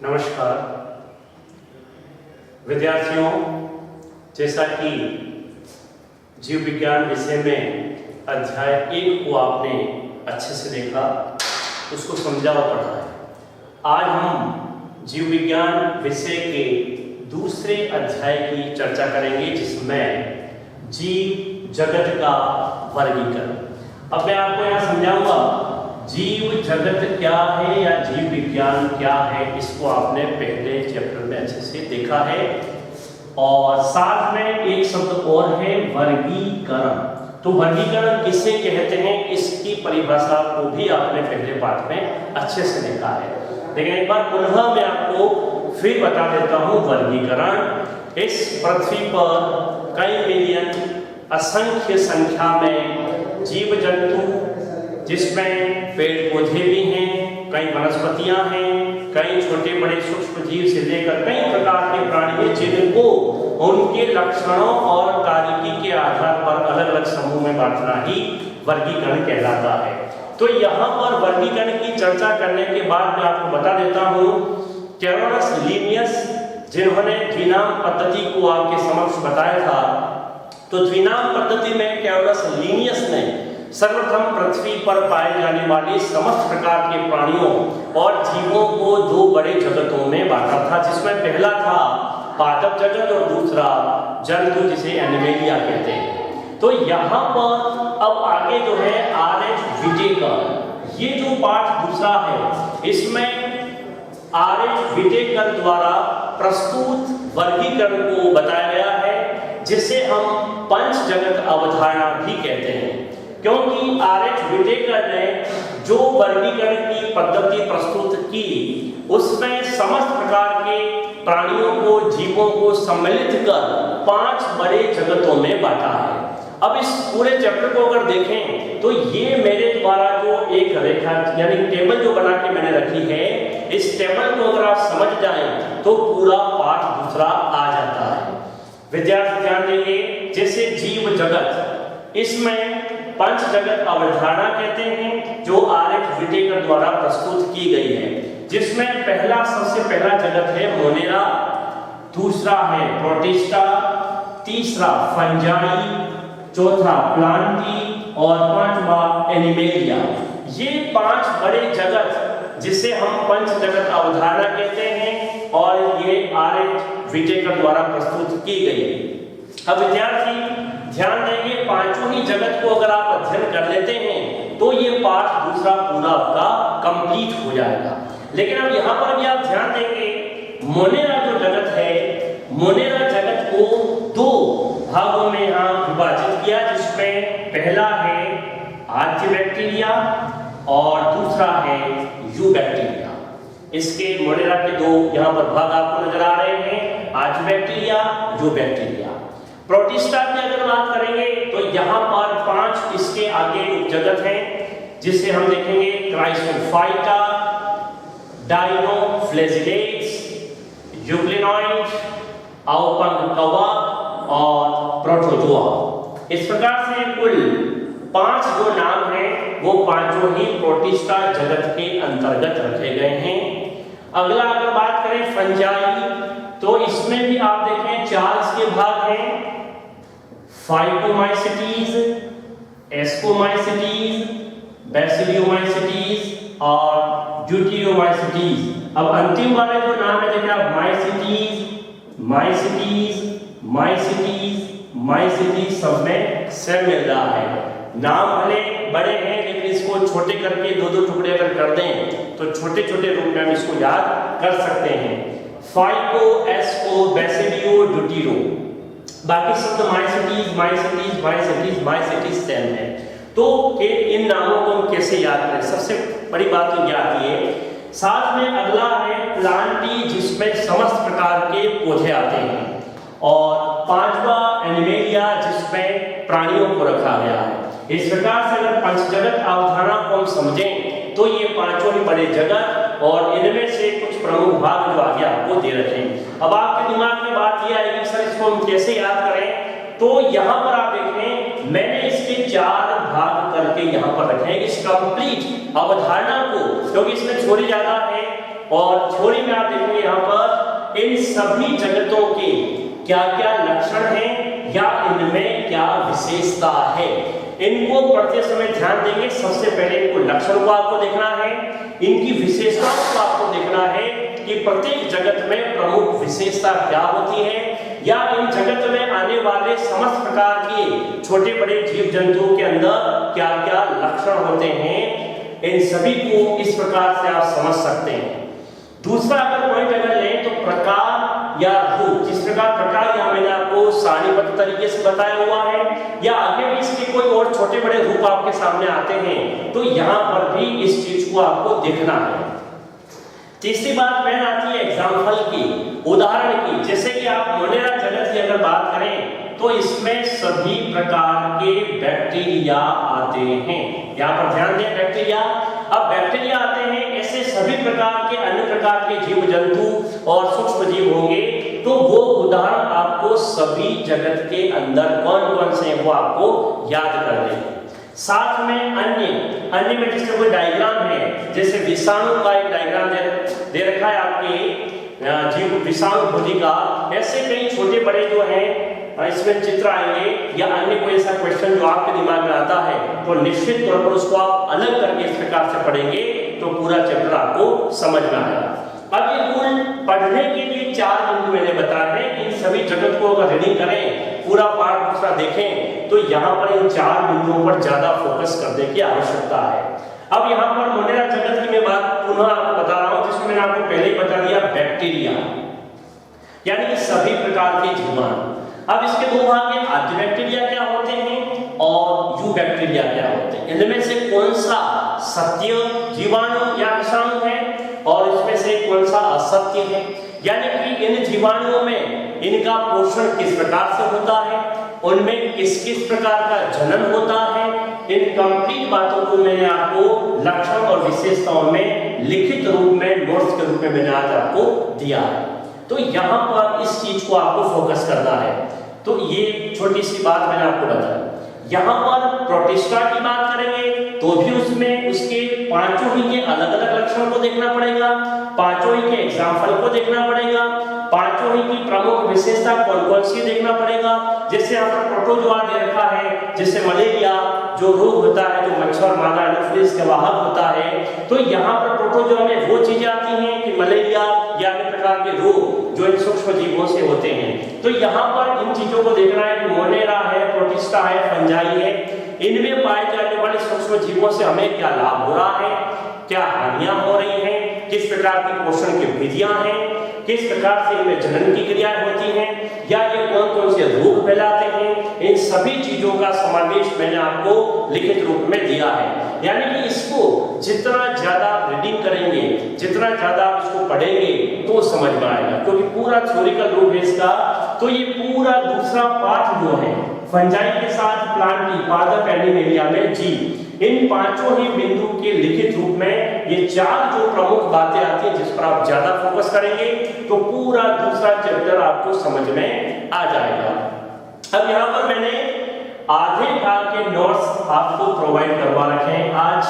नमस्कार विद्यार्थियों, जैसा कि जीव विज्ञान विषय में अध्याय 1 को आपने अच्छे से देखा, उसको समझा और पढ़ा है। आज हम जीव विज्ञान विषय के दूसरे अध्याय की चर्चा करेंगे, जिसमें जीव जगत का वर्गीकरण। अब मैं आपको यहाँ समझाऊंगा जीव जगत क्या है या जीव विज्ञान क्या है। इसको आपने पहले चैप्टर में अच्छे से देखा है, और साथ में एक शब्द और है वर्गीकरण। तो वर्गीकरण किसे कहते हैं, इसकी परिभाषा को भी आपने पहले पाठ में अच्छे से देखा है। लेकिन एक बार पुनः मैं आपको फिर बता देता हूँ। वर्गीकरण इस पृथ्वी पर कई मिलियन असंख्य संख्या में जीव जंतु, जिसमें पेड़ पौधे भी हैं, कई वनस्पतियां हैं, कई छोटे बड़े सूक्ष्म जीव से लेकर कई प्रकार के प्राणी हैं, जिनको उनके लक्षणों और कार्यकी के आधार पर अलग अलग समूह में बांटना ही वर्गीकरण कहलाता है। तो यहाँ पर वर्गीकरण की चर्चा करने के बाद मैं आपको बता देता हूँ, कैरोलस लिनियस, जिन्होंने द्विनाम पद्धति को आपके समक्ष बताया था, तो द्विनाम पद्धति में कैरोलस लिनियस ने सर्वप्रथम पृथ्वी पर पाए जाने वाले समस्त प्रकार के प्राणियों और जीवों को 2 बड़े जगतों में बांटा था, जिसमें पहला था पादप जगत और दूसरा जंतु, जिसे एनिमेलिया कहते हैं। तो यहाँ पर अब आगे जो है R.H. विटेकर, ये जो पाठ दूसरा है, इसमें R.H. विटेकर द्वारा प्रस्तुत वर्गीकरण को बताया गया है, जिसे हम पंच जगत अवधारणा भी कहते हैं। क्योंकि R.H. विटेकर ने जो वर्गीकरण की पद्धति प्रस्तुत की, उसमें समस्त प्रकार के प्राणियों को, जीवों को सम्मिलित कर 5 बड़े जगतों में बांटा है। अब इस पूरे चैप्टर को अगर देखें तो ये मेरे द्वारा जो एक रेखा यानी टेबल जो बना के मैंने रखी है, इस टेबल को अगर आप समझ जाएं तो पूरा पाठ दूसरा आ जाता है। विद्यार्थी ध्यान देंगे, जैसे जीव जगत, इसमें पंच जगत अवधारणा कहते हैं, जो R.H. विटेकर द्वारा प्रस्तुत की गई है, जिसमें सबसे पहला जगत है मोनेरा, दूसरा है प्रोटिस्टा, तीसरा फंजाई, चौथा प्लांटी और 5वां एनिमेलिया। ये 5 बड़े जगत, जिसे हम पंच जगत अवधारणा कहते हैं, और ये R.H. विटेकर द्वारा प्रस्तुत की गई है। अब विद्यार्थी ध्यान देंगे, 5 ही जगत को अगर आप अध्ययन कर लेते हैं तो ये पाठ दूसरा पूरा आपका कंप्लीट हो जाएगा। लेकिन अब यहाँ पर भी आप ध्यान देंगे, मोनेरा जो जगत है, मोनेरा जगत को 2 भागों में यहाँ विभाजित किया, जिसमें पहला है आद्य बैक्टीरिया और दूसरा है यू बैक्टीरिया। इसके मोनेरा के 2 यहाँ पर भाग आपको नजर आ रहे हैं, आद्य बैक्टीरिया, यू बैक्टीरिया। प्रोटिस्टा की अगर बात करेंगे तो यहाँ पर 5 इसके आगे उपजगत हैं, जिसे हम देखेंगे क्राइसोफाइटा, डाइनोफ्लेजिलेट्स, यूग्लिनॉइड, अवपंग कवक और प्रोटोजोआ। इस प्रकार से कुल 5 जो नाम हैं, वो 5 ही प्रोटिस्टा जगत के अंतर्गत रखे गए हैं। अगला अगर बात करें फंजाई, तो इसमें भी आप देखें 4 इसके भाग हैं, फाइटोमाइसिटीज, एस्कोमाइसिटीज, बैसिलियोमाइसिटीज और ड्यूटियोमाइसिटीज। अब अंतिम वाले जो नाम है देखिए आप, माइसिटीज, माइसिटीज, माइसिटीज, माइसिटीज, सब में सेम मिल रहा है। नाम भले बड़े हैं, लेकिन इसको छोटे करके 2-2 टुकड़े अगर कर दें तो छोटे छोटे रूप में हम इसको याद कर सकते हैं। फाइको, एस्को, बैसिलियो, ड्यूटिरो, बाकी शब्द mycetes, mycetes, mycetes, mycetes same है। तो इन नामों को हम कैसे याद करें? सबसे बड़ी बात तो क्या आती है, साथ में अगला है प्लांटी, जिसमें समस्त प्रकार के पौधे आते हैं, और 5वां एनिमेलिया, जिसमें प्राणियों को रखा गया है। इस प्रकार से अगर पंचजगत अवधारणा को हम समझें तो ये 5 ही बड़े जगत, और इनमें से कुछ प्रमुख भाग जो आगे आपको दे रखे हैं। अब आपके दिमाग में बात यह आएगी, सर इसको हम कैसे याद करें? तो यहाँ पर आप देखें, मैंने इसके 4 भाग करके यहाँ पर रखे हैं इस कंप्लीट अवधारणा को, क्योंकि इसमें थोड़ी ज्यादा है और थ्योरी में आप देखेंगे यहाँ पर इन सभी जगतों के क्या क्या लक्षण हैं या इनमें क्या विशेषता है, इनको पढ़ते समय ध्यान देंगे। सबसे पहले इनको लक्षण को आपको देखना है, इनकी विशेषताओं को आपको देखना है कि प्रत्येक जगत में प्रमुख विशेषता क्या होती है, या इन जगत में आने वाले समस्त प्रकार के छोटे बड़े जीव जंतुओं के अंदर क्या क्या लक्षण होते हैं, इन सभी को इस प्रकार से आप समझ सकते हैं। दूसरा अगर पॉइंट अगर लें तो प्रकार या रूप, जिस प्रकार प्रकार यहाँ मैंने आपको सारणीबद्ध तरीके से बताया हुआ है, या आगे भी इसके कोई और छोटे बड़े रूप आपके सामने आते हैं तो यहाँ पर भी इस चीज को आपको देखना है। तीसरी बात मैन आती है एग्जाम्पल की, उदाहरण की। जैसे कि आप मोनेरा जगत की अगर बात करें तो इसमें सभी प्रकार के बैक्टीरिया आते हैं। यहाँ पर ध्यान दें बैक्टीरिया, अब बैक्टीरिया आते हैं, ऐसे सभी प्रकार के अन्य प्रकार के जीव जंतु और सूक्ष्म जीव होंगे, तो वो उदाहरण आपको सभी जगत के अंदर कौन कौन से हैं वो आपको याद कर लें। साथ में अन्य में जैसे कोई डायग्राम है, जैसे विषाणु का एक डायग्राम दे रखा है आपके जीव विषाणु भोजी का, ऐसे कई छोटे बड़े जो हैं इसमें चित्र आएंगे, या अन्य कोई ऐसा क्वेश्चन जो आपके दिमाग में आता है तो निश्चित तौर पर उसको आप अलग करके इस प्रकार से पढ़ेंगे तो पूरा चैप्टर आपको समझ में आएगा। अब ये कुल पढ़ने के लिए 4 बिंदु मैंने बताए हैं, इन सभी जगत को अगर रीडिंग करें, पूरा पार्ट दूसरा देखें तो यहाँ पर इन 4 बिंदुओं पर ज्यादा फोकस करने की आवश्यकता है। अब यहाँ पर मोनेरा जगत की मैं बात पुनः आपको बता रहा हूँ, जिसमें मैंने आपको पहले ही बता दिया बैक्टीरिया, यानी सभी प्रकार के जीवाणु। अब इसके दो भाग हैं, आद्य बैक्टीरिया क्या होते हैं और यू बैक्टीरिया क्या होते हैं। इनमें से कौन सा सत्य जीवाणु या विषाणु है और इसमें से कौन सा असत्य है, यानी कि इन जीवाणुओं में इनका पोषण किस प्रकार से होता है, उनमें किस किस प्रकार का जनन होता है, इन कंप्लीट बातों को मैंने आपको लक्षण और विशेषताओं में लिखित रूप में नोट्स के रूप में मैंने आज आपको दिया है। तो यहाँ पर इस चीज को आपको फोकस करना है। तो ये छोटी सी बात मैंने आपको बताई। यहाँ पर प्रोटिस्टा की बात करेंगे तो भी उसमें उसके पांचों ही के अलग अलग लक्षण को देखना पड़ेगा, पांचों ही के एग्जाम्पल को देखना पड़ेगा, पांचों ही की प्रमुख विशेषता कौन कौन सी देखना पड़ेगा। जैसे यहाँ पर प्रोटोजोआ दे रखा है, जैसे मलेरिया जो रोग होता है, जो मच्छर मादा एनोफिलिस के वाहक होता है, तो यहाँ पर प्रोटोजोआ में वो चीजें आती हैं कि मलेरिया या अन्य प्रकार के रोग जो इन सूक्ष्म जीवों से होते हैं। तो यहाँ पर इन चीजों को देखना है कि मोनेरा है, प्रोटिस्टा है, फंजाई है, इनमें पाए जाने वाले सूक्ष्म जीवों से हमें क्या लाभ हो रहा है, क्या हानियां हो रही हैं, किस प्रकार की पोषण की विधियां हैं, किस प्रकार से इनमें जनन की क्रियाएं होती हैं, या ये कौन कौन से रोग फैलाते हैं, इन सभी चीजों का समावेश मैंने आपको लिखित रूप में दिया है। यानी कि इसको जितना ज्यादा रीडिंग करेंगे, जितना ज्यादा आप इसको पढ़ेंगे तो समझ में आएगा, क्योंकि पूरा थ्योरिकल रूप है इसका। तो ये पूरा दूसरा पार्ट जो है फंजाई के साथ प्लांट की पादप एनिमेलिया में जीव, इन पांचों ही बिंदु के लिखित रूप में ये 4 जो प्रमुख बातें आती हैं जिस पर आप ज्यादा फोकस करेंगे तो पूरा दूसरा चैप्टर आपको समझ में आ जाएगा। अब यहाँ पर मैंने आधे भाग के नोट्स आपको प्रोवाइड करवा रखे हैं आज,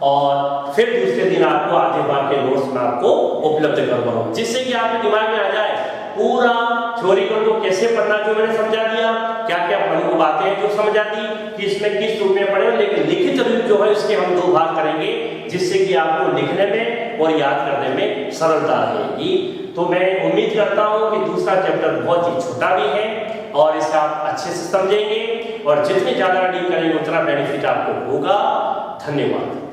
और फिर दूसरे दिन आपको आधे भाग के नोट्स में आपको उपलब्ध करवाऊंगा, जिससे कि आपके दिमाग में आ जाए पूरा थ्योरिकल को कैसे पढ़ना, जो मैंने समझा दिया, क्या क्या प्रमुख बातें हैं जो समझा दी कि इसमें किस रूप में पढ़े, लेकिन लिखित रूप जो है इसके हम 2 भाग करेंगे, जिससे कि आपको लिखने में और याद करने में सरलता रहेगी। तो मैं उम्मीद करता हूँ कि दूसरा चैप्टर बहुत ही छोटा भी है और इसे आप अच्छे से समझेंगे, और जितने ज्यादा रीडिंग करेंगे उतना बेनिफिट आपको होगा। धन्यवाद।